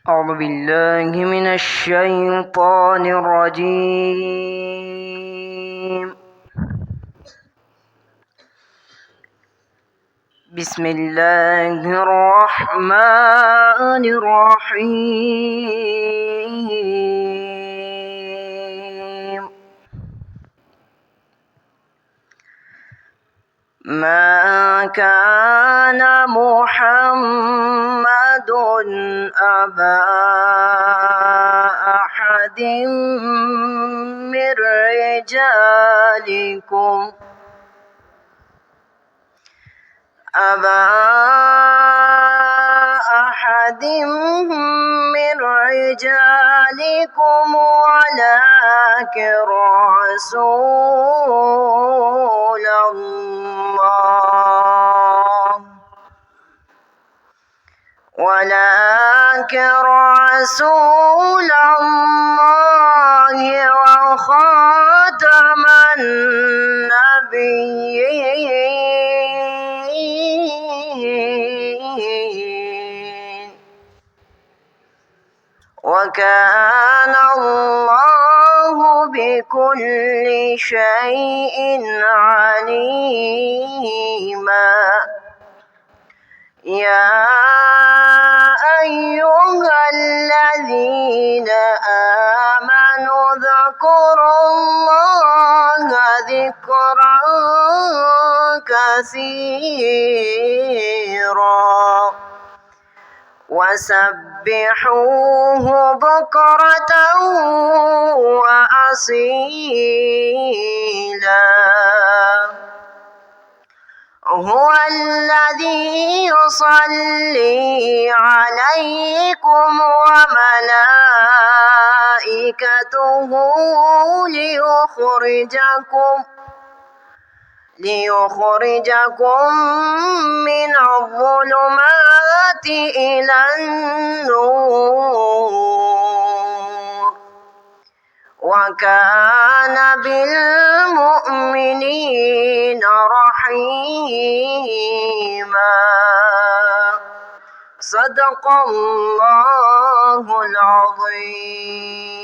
أعوذ بالله من الشيطان الرجيم. بسم الله الرحمن الرحيم. ما كان محمد أبا أحد من رجالكم ولكن رسول الله وخاتم النبيين وكان الله بكل شيء عليما. يا أيها الذين آمنوا اذكروا الله ذكرا كثيرا وسبحوه بكرة وأصيلا. هو الذي يصلي عليكم وملائكته ليخرجكم من الظلمات إلى النور وكان بالمؤمنين رحيما. صدق الله العظيم.